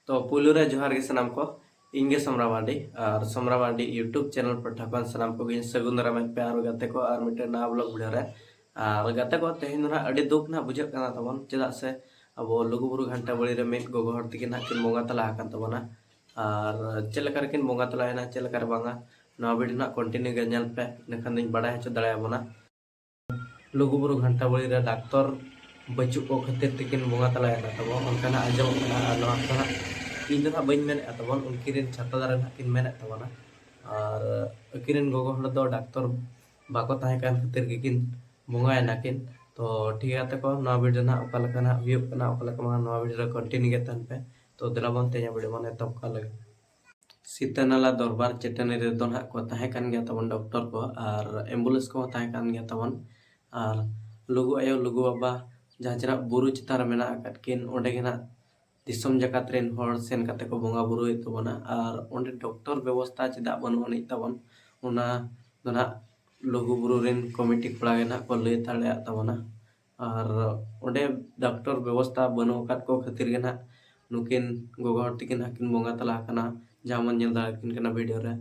तो पुलु रे जोहार गे सनाम को इंगे समरावाडी और समरावाडी यूट्यूब चैनल पर ठकन सनाम को गिन सगुन दाराम पे आरो गाते को आर मिटे ना ब्लॉग वीडियो रे और गाते को तेहिन ना अडी दुख ना बुझाक काना तबन चेदा से अब लुगुबुरु घंटा बळी रे मेट गोगो हर तिकिन ना किन बोंगा तला हाकन तबना और चेलकार किन बोंगा तलायना चेलकार बांगा नवा वीडियो ना कंटिन्यू गे नेल पे नखान दिन बड़ा हचो दड़ाया बना लुगुबुरु घंटा बळी रे डॉक्टर बचु को खातिर तिकिन बोंगा तलायना तब उनकाना आजम ना इन दो बी मेन तबन उनकिन छाता दारे किन मेन तबना और अकिन गोगो हड़ दो डॉक्टर बाको ताहे कान खातिर किन बोंगायना किन तो ठीक है को नवा वीडियो ना ओका लेकाना हुयुग कना ओका लेका नवा वीडियो रे कंटिन्यू गे तन पे तो दिलाबन तेया वीडियो बने तब का लगे सीतानाला दरबार चेटनी रे दो ना को ताहे कान गया तबन डॉक्टर को और एम्बुलेंस को ताहे कान गया तबन और लुगु आयो लुगु बाबा जहाँ चरा बुरु चितार मेना अकात किन ओंडे गे ना दिसम जकात रेन हर सेन काते को बोंगा बुरुय तबना और ओंडे डॉक्टर व्यवस्था चेदा बनु अनिक तबन उना दोना लुगु बुरु रेन कमिटी कोड़ा गे ना को लय ताड़े तबना और ओंडे डॉक्टर व्यवस्था बनु अकात को खातिर गे ना नुकिन गोगो हर तिकिन हाकिन बोंगा तला कना जहाँ मन नेल दाकिन कना वीडियो रे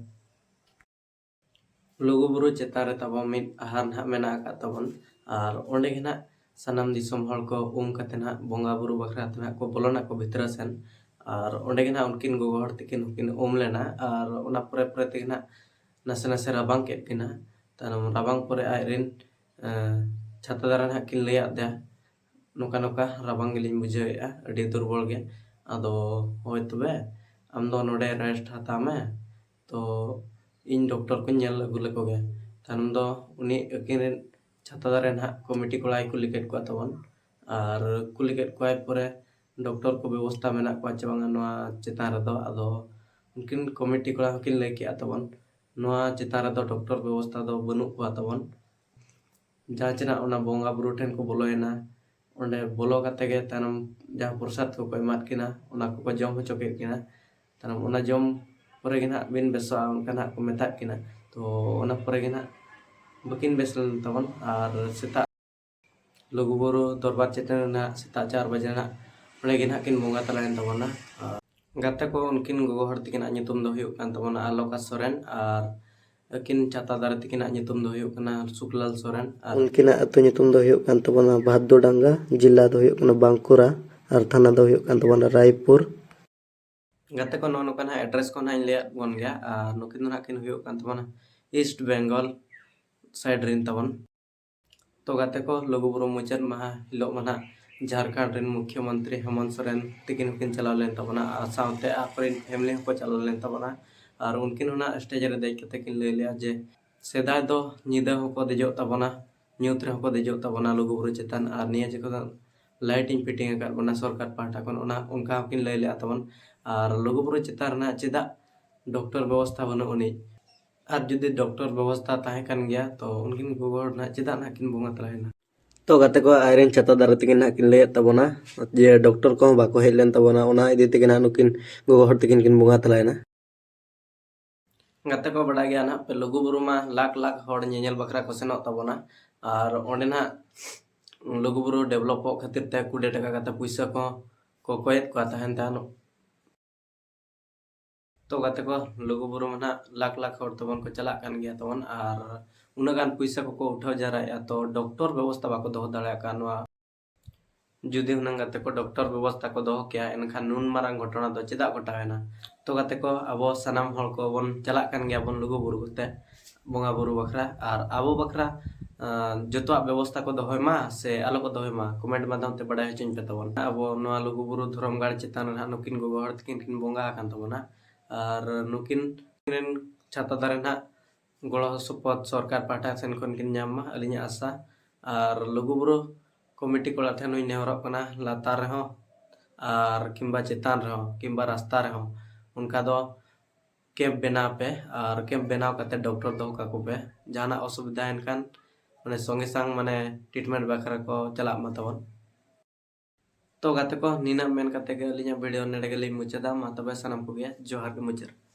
लुगु बुरु चेतारे तब मिद आहार ना मेना अकात तबन और ओंडे गे ना सनाम दिसम हल को कते ना बोंगा बुरु बखरा तना को बोलना को भितर सेन और ओंडे गे ना उनकिन गोगो हर तिकिन उनकिन लेना और ओना परे परे ते ना नसे नसे राबांग के किना तानम राबांग परे आइरिन छाता दारा ना किन लया दे नोका नोका राबांग गेलिन बुझाएआ अडी दुर्बल गे आदो होय तबे आम दो नोडे रेस्ट हाता में तो इन डॉक्टर को नेल अगु लेको गे तानम दो उनी अकिन छाता दारे ना कमिटी कोड़ा कुलिकेट को तबन और कुलिकेट को परे डॉक्टर को व्यवस्था मेना को चाबांगा नोआ चेतान रे दो आदो उनकिन कमिटी कोड़ा हकिन लय के तबन नोआ चेतान रे दो डॉक्टर व्यवस्था दो बनु को तबन जहाँ चना ओना बोंगा बुरु ठेन को बोलोयना ओंडे बोलो काते गे तानम जहाँ प्रसाद को एमाद किना ओना को जम होचो के किना तानम ओना जम परे गे ना बिन बेसा उनका ना को मेता किना तो ओना परे गे ना बकिन बेसल तबन और सेता लुगुबुरु दरबार चेतन ना सेता 4 बजे ना ओंडे गे ना किन बोंगा तलायन तबना गाते को उनकिन गोगो हर तिकिन nyutum दो हुयुग कान तबना आलोका सोरेन और अकिन छाता दारे तिकिन nyutum दो हुयुग कना सुखलाल सोरेन उनकिन अतु nyutum दो हुयुग कान तबना भादो डांगा जिला दो हुयुग कना बांकुरा और थाना दो हुयुग कान तबना रायपुर गाते को नो कना एड्रेस को ना ले बन गया नुकिन ना किन हुयुग कान तबना ईस्ट बेंगल साइड रिन तबन तो गाते को लुगुबुरु मुचाद महा हिलो मना झारखंड रेन मुख्यमंत्री हेमंत सोरेन तिकिन किन चलाव लेन तबना साउते आपरेन फैमिली को चलाव लेन तबना और उनकिन होना स्टेज रे देख कते किन लय लिया जे सेदाय दो निदा होको देजो तबना न्यूत रे होको देजो तबना लुगुबुरु चेतन और निया जको लाइटिंग फिटिंग कर बना सरकार पाहटा कोन ओना उनका किन लय लिया तबन और लुगुबुरु चेतन ना चेदा डॉक्टर व्यवस्था बनो उनी और जुदी डॉक्टर व्यवस्था ताहे कान गया तो उनकिन गोगो ना चेदा ना किन बोंगा तलायना तो गाते को आयरन छाता दारे तिकिन ना किन लय तबना जे डॉक्टर को बाको हेज लेन तबना ओना इदि तिकिन ना नुकिन गोगो हर तिकिन किन बोंगा तलायना गाते को बड़ा गया ना पे लुगुबुरु मा लाख लाख हड़ नेल बखरा को सेनो तबना और ओंडे ना लुगुबुरु डेवलप खातिर ते 20 टाका काते पैसा को कोयत को ताहन तानो तो गाते को लुगुबुरु मना लाख लाख हड़ तबन को चला कान गया तबन और उनगान पैसा को उठाव जराया तो डॉक्टर व्यवस्था बाको दो दाड़ा कानवा जुदी हुनंग गाते को डॉक्टर व्यवस्था को दो क्या एनखान नुन मारंग घटना दो चेदा घटावेना तो गाते को अब सनाम हड़ को बन चला कान गया बन लुगुबुरु कोते बोंगा बुरु बखरा और आबो बखरा जतवा व्यवस्था को दोहय मा से आलो को दोहय मा कमेंट माध्यम ते बड़ाय हचिन पे तबन अब नोआ लुगुबुरु धरमगाड़ चेतान ना नुकिन गोगो हड़ तिकिन किन बोंगा कान तबना और नुकिन छाता दारे ना गड़ो सपोर्ट सरकार पाहटा सेन खन किन नाम मा अलिኛ आशा और लुगुबुरु कमिटी कोड़ा ठेन हुई नेहरक कना लातार रहो और किंबा चेतान रहो किंबा रास्ता रहो उनका दो कैंप बनाव पे और कैंप बनाव करते डॉक्टर दो का को पे जाना असुविधा इनकान माने संगे संग माने ट्रीटमेंट बखरा को चला मा तबन तो गाते को नीना मेन करते के अलिኛ वीडियो नेडे गेली मुचादा मा तबे सनम को गया जोहार के मुचर।